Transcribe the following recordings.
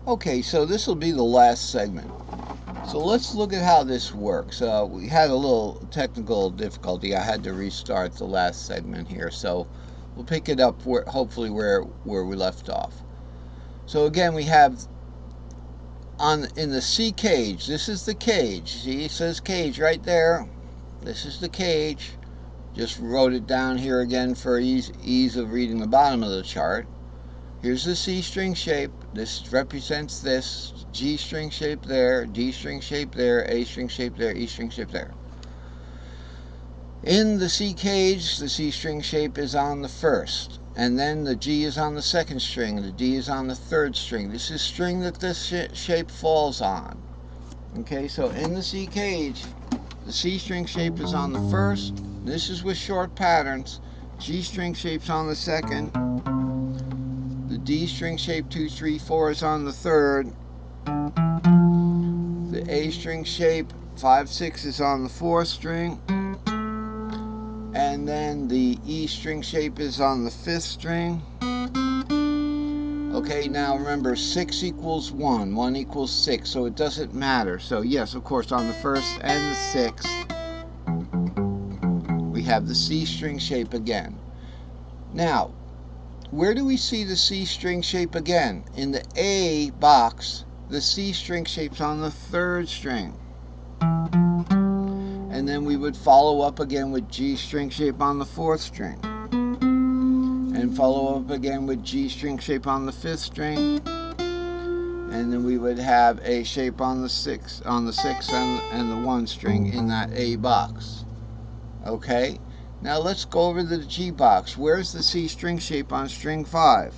Okay, so this will be the last segment. So let's look at how this works. We had a little technical difficulty. I had to restart the last segment here, so we'll pick it up hopefully where we left off. So again, we have in the C cage. This is the cage. See, it says cage right there. This is the cage. Just wrote it down here again for ease of reading the bottom of the chart. Here's the C string shape. This represents this. G string shape there, D string shape there, A string shape there, E string shape there. In the C cage, the C string shape is on the first, and then the G is on the second string, the D is on the third string. This is string that this shape falls on. Okay, so in the C cage, the C string shape is on the first. This is with short patterns. G string shape's on the second. The D string shape 2, 3, 4 is on the third. The A string shape 5, 6 is on the fourth string. And then the E string shape is on the fifth string. Okay, now remember 6 equals 1, 1 equals 6, so it doesn't matter. So yes, of course, on the first and the sixth, we have the C string shape again. Now, where do we see the C string shape again? In the A box, the C string shape's on the third string. And then we would follow up again with G string shape on the fourth string. And follow up again with G string shape on the fifth string. And then we would have A shape on the sixth and the 1 string in that A box. Okay? Now let's go over to the G box. Where's the C string shape on string 5?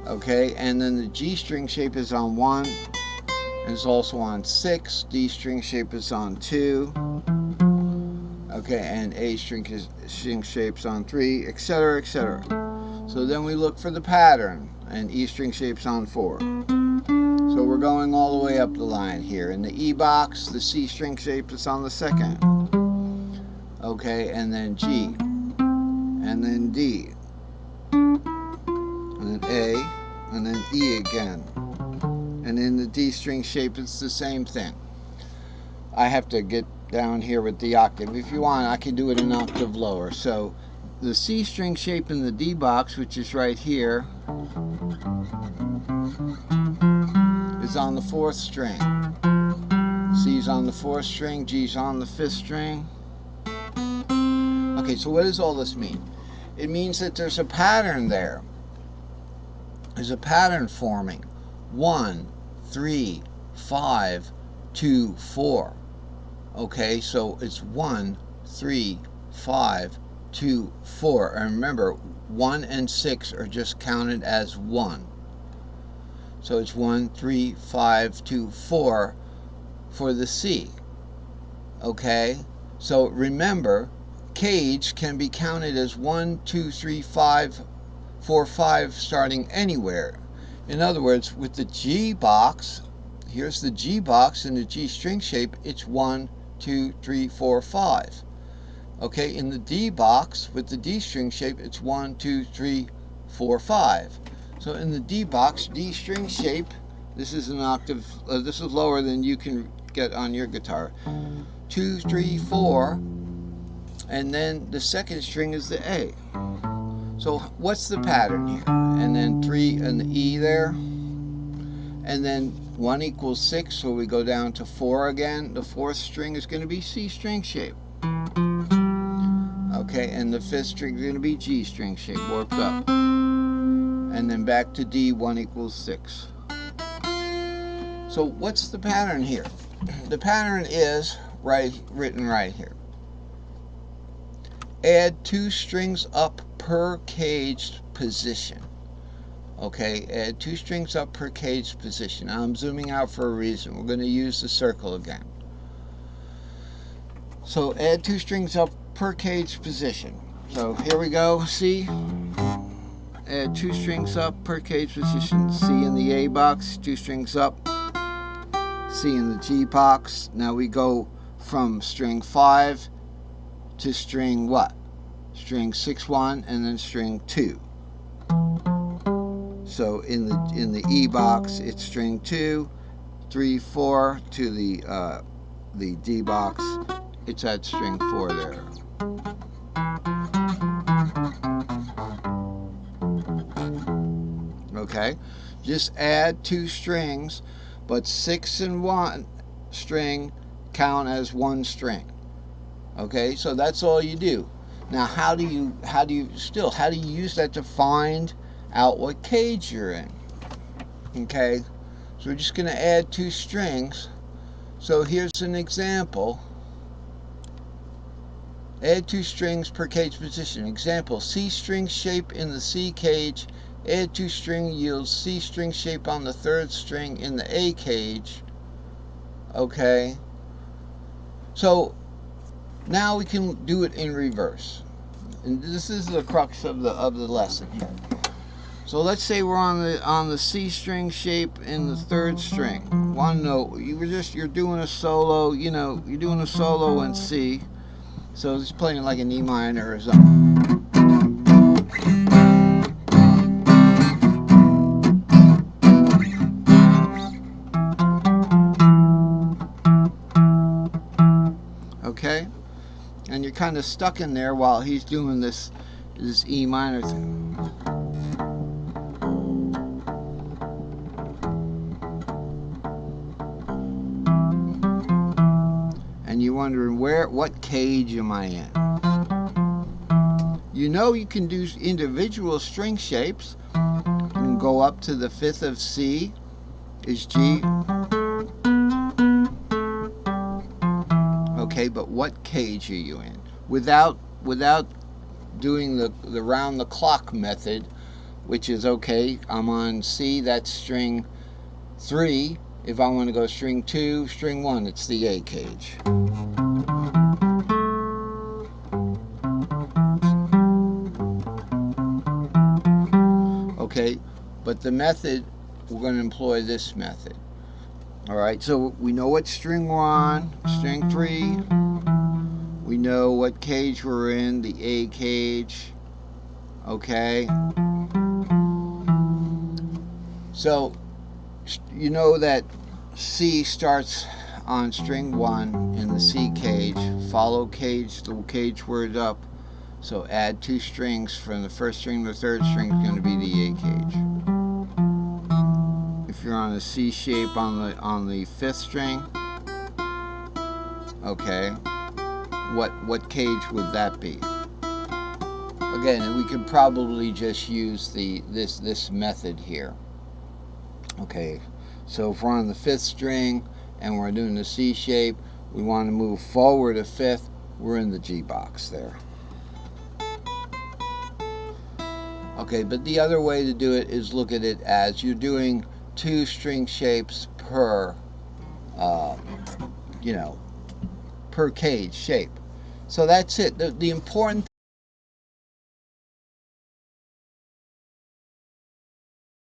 Okay, and then the G string shape is on 1. And it's also on 6. D string shape is on 2. Okay, and A string shape's on 3, etc., etc. So then we look for the pattern, and E string shape's on 4. So we're going all the way up the line here. In the E box, the C string shape is on the second. Okay, and then G, and then D, and then A, and then E again. And in the D string shape, it's the same thing. I have to get down here with the octave. If you want, I can do it an octave lower. So the C string shape in the D box, which is right here, is on the fourth string. C's on the fourth string, G's on the fifth string. Okay, so what does all this mean? It means that there's a pattern there. There's a pattern forming. 1, 3, 5, 2, 4. Okay, so it's 1, 3, 5, 2, 4. And remember, 1 and 6 are just counted as 1. So it's 1, 3, 5, 2, 4 for the C. Okay, so remember, cage can be counted as 1, 2, 3, 5, 4, 5 starting anywhere. In other words, with the G box, here's the G box in the G string shape, it's 1, 2, 3, 4, 5. Okay, in the D box with the D string shape, it's 1, 2, 3, 4, 5. So in the D box, D string shape, this is an octave, this is lower than you can get on your guitar. 2, 3, 4, and then the second string is the A. So what's the pattern here? And then 3 and the E there. And then 1 equals 6, so we go down to 4 again. The fourth string is going to be C string shape. Okay, and the fifth string is going to be G string shape, warped up. And then back to D, 1 equals 6. So what's the pattern here? The pattern is written right here. Add 2 strings up per caged position. Okay, add 2 strings up per caged position. Now I'm zooming out for a reason. We're going to use the circle again. So add 2 strings up per caged position. So here we go. C. Add 2 strings up per caged position. C in the A box, 2 strings up. C in the G box. Now we go from string 5 to string what? String 6, 1, and then string 2. So in the E box, it's string 2, 3, 4 to the D box. It's at string 4 there. Okay, just add 2 strings, but 6 and 1 string count as 1 string. Okay, so that's all you do. Now, how do you use that to find out what cage you're in? Okay, so we're just going to add 2 strings. So here's an example. Add 2 strings per cage position. Example, C string shape in the C cage. Add 2 string yields C string shape on the 3rd string in the A cage. Okay, so now we can do it in reverse. And this is the crux of the lesson here. So let's say we're on the C string shape in the 3rd string. One note. You're doing a solo. You know, you're doing a solo in C. So it's playing like an E minor or something. Okay, and you're kind of stuck in there while he's doing this E minor thing. And you're wondering what cage am I in? You know you can do individual string shapes. You can go up to the 5th of C is G. Okay, but what cage are you in? Without doing the round the clock method, which is okay, I'm on C, that's string 3. If I want to go string 2, string 1, it's the A cage. Okay, but the method, we're going to employ this method. All right, so we know what string we're on, string 3. We know what cage we're in, the A cage. Okay. So you know that C starts on string 1 in the C cage. Follow cage, the cage word up. So add 2 strings from the 1st string to the 3rd string is going to be the A cage. If you're on a C shape on the 5th string, okay, what cage would that be? Again, we could probably just use this method here. Okay, so if we're on the 5th string and we're doing the C shape, we want to move forward a 5th, we're in the G box there. Okay, but the other way to do it is look at it as you're doing 2 string shapes per, per cage shape. So that's it. The important